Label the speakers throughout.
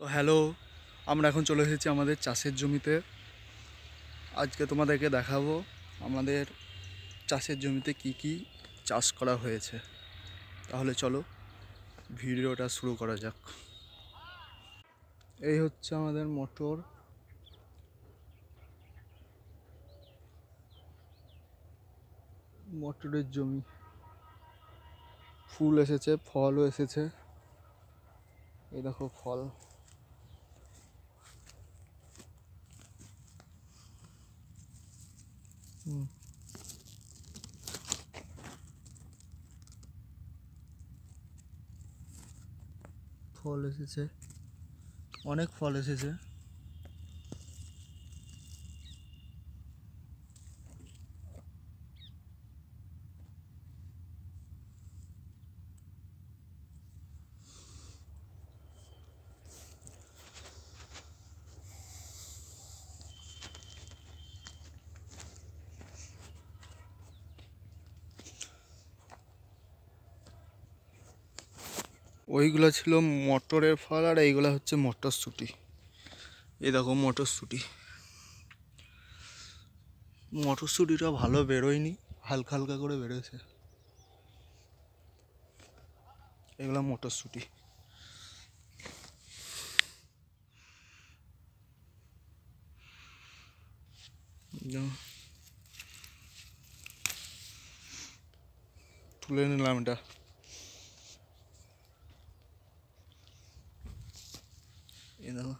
Speaker 1: তো হ্যালো, আমরা এখন চলে এসেছি আমাদের চাষের জমিতে। আজকে তোমাদেরকে দেখাবো আমাদের চাষের জমিতে কি কি চাষ করা হয়েছে। তাহলে চলো ভিডিওটা শুরু করা যাক। এই হচ্ছে আমাদের মটর, মটরের জমি। ফুল এসেছে, ফলও এসেছে। এই দেখো ফল। ফল এসেছে, অনেক ফল এসেছে। ওইগুলো ছিল মটরের ফল, আর এইগুলো হচ্ছে মটরশুঁটি। এই দেখো মটরশুঁটি। মটরশুঁটিটা ভালো বেরোয়নি, হালকা হালকা করে বেরোয়েছে। এগুলো মটরশুঁটি। তুলে নিলাম এটা। এই দেখো,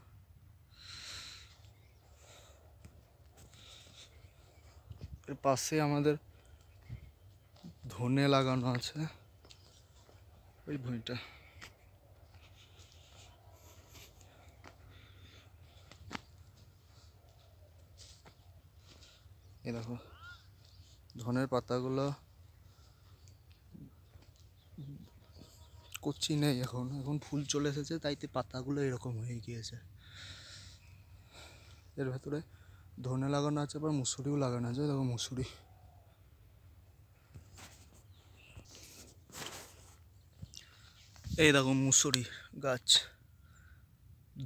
Speaker 1: এর পাশে আমাদের ধনে লাগানো আছে, ওই ভুঁইটা। এই দেখো ধনের পাতাগুলো কচি নেই, এখন এখন ফুল চলে এসেছে, তাইতে পাতাগুলো এরকম হয়ে গিয়েছে। এর ভেতরে ধনে লাগানো আছে, আবার মুসুরিও লাগানো আছে। দেখো মুসুরি। এই দেখো মুসুরি গাছ।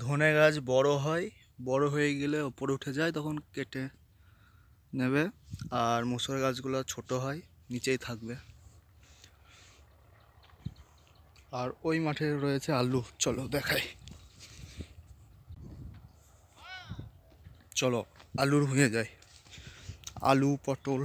Speaker 1: ধনে গাছ বড় হয়, বড় হয়ে গেলে ওপরে উঠে যায়, তখন কেটে নেবে। আর মুসুরি গাছগুলো ছোট হয়, নিচেই থাকবে। আর ওই মাঠে রয়েছে আলু, চলো দেখাই। চলো আলুর হয়ে যায়। আলু, পটল।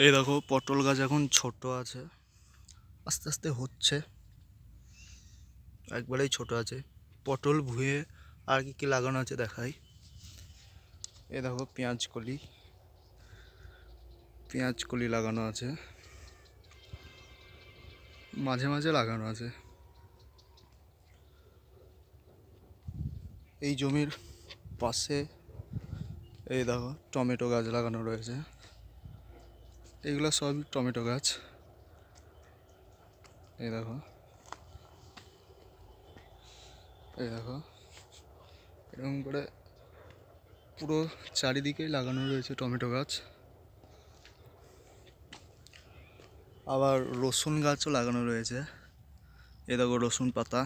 Speaker 1: এই দেখো পটল গাছ এখন ছোট আছে, আস্তে আস্তে হচ্ছে, একবারেই ছোট আছে। পটল ভুঁয়ে আর কি কি লাগানো আছে দেখাই। এই দেখো পেঁয়াজ কলি, পেঁয়াজ কলি লাগানো আছে, মাঝে মাঝে লাগানো আছে। এই জমির পাশে এই দেখো টমেটো গাছ লাগানো রয়েছে। এইগুলো সবই টমেটো গাছ। এই দেখো, এই দেখো এরকম করে পুরো চারিদিকেই লাগানো রয়েছে টমেটো গাছ। আবার রসুন গাছও লাগানো রয়েছে। এই দেখো রসুন পাতা।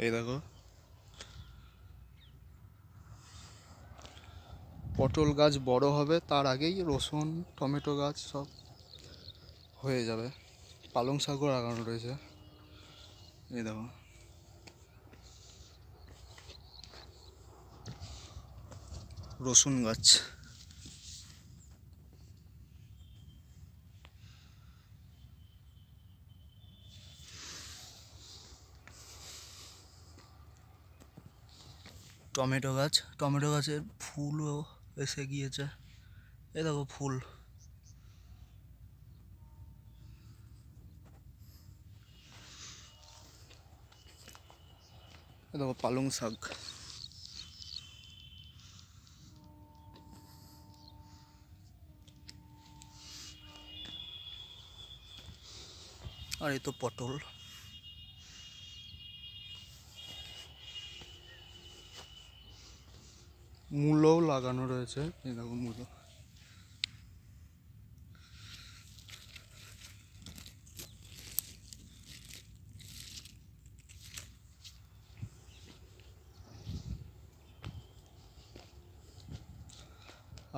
Speaker 1: এই দেখো পটল গাছ বড় হবে, তার আগেই রসুন, টমেটো গাছ সব হয়ে যাবে। পালং শাকও লাগানো রয়েছে। এই দেখো রসুন গাছ। টমেটো গাছ, টমেটো গাছের ফুলও এসে গিয়েছে। এই দেখো ফুল। এই দেখো পালং শাক। আর এই তো পটল। মূলও লাগানো রয়েছে, এই দেখো মূলো।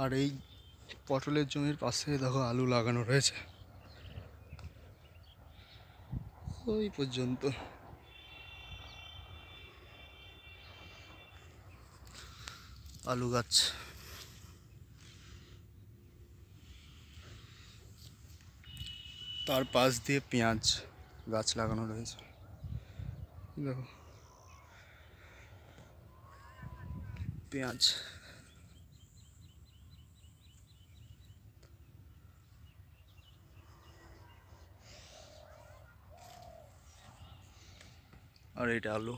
Speaker 1: আর এই পটলের জমির পাশে দেখো আলু লাগানো রয়েছে ওই পর্যন্ত। আলু গাছ, তার পাশ দিয়ে পেঁয়াজ গাছ লাগানো রয়েছে দেখো, পেঁয়াজ। আর এটা আলু।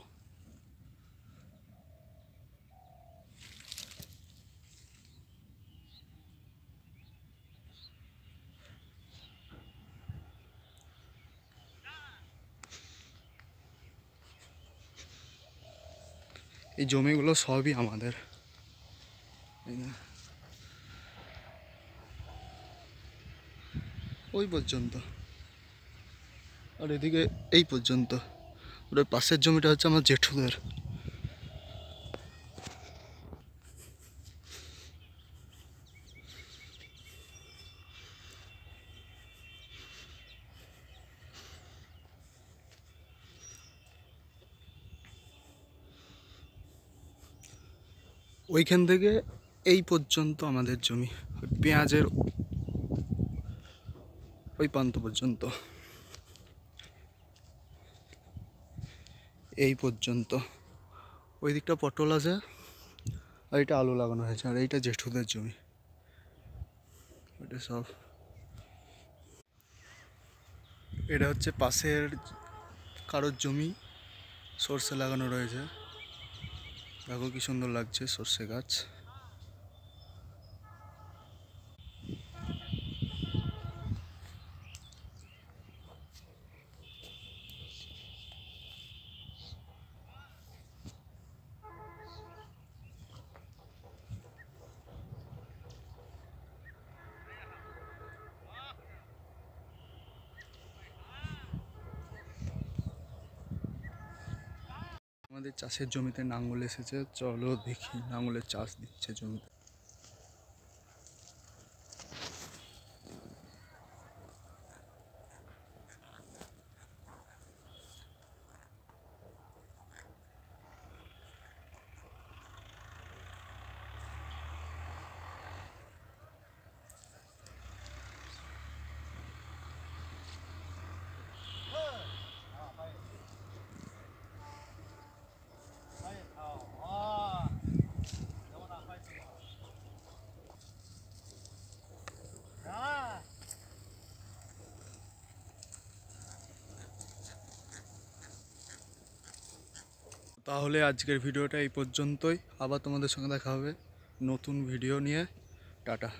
Speaker 1: এই জমিগুলো সবই আমাদের, ওই পর্যন্ত। আর এদিকে এই পর্যন্ত। ওর পাশের জমিটা হচ্ছে আমার জেঠুদের। ওইখান থেকে এই পর্যন্ত আমাদের জমি, পেঁয়াজের ওই প্রান্ত পর্যন্ত, এই পর্যন্ত। ওই দিকটা পটল আছে, আর এটা আলু লাগানো হয়েছে, আর এইটা জেঠুদের জমি। এটা সব, এটা হচ্ছে পাশের কারোর জমি, সর্ষে লাগানো রয়েছে। দেখো কি সুন্দর লাগছে সর্ষে গাছ। আমাদের চাষের জমিতে নাঙ্গল এসেছে, চলো দেখি নাঙ্গলের চাষ দিচ্ছে জমিতে। তাহলে আজকের ভিডিওটা এই পর্যন্তই। আবার তোমাদের সঙ্গে দেখা হবে নতুন ভিডিও নিয়ে। টাটা।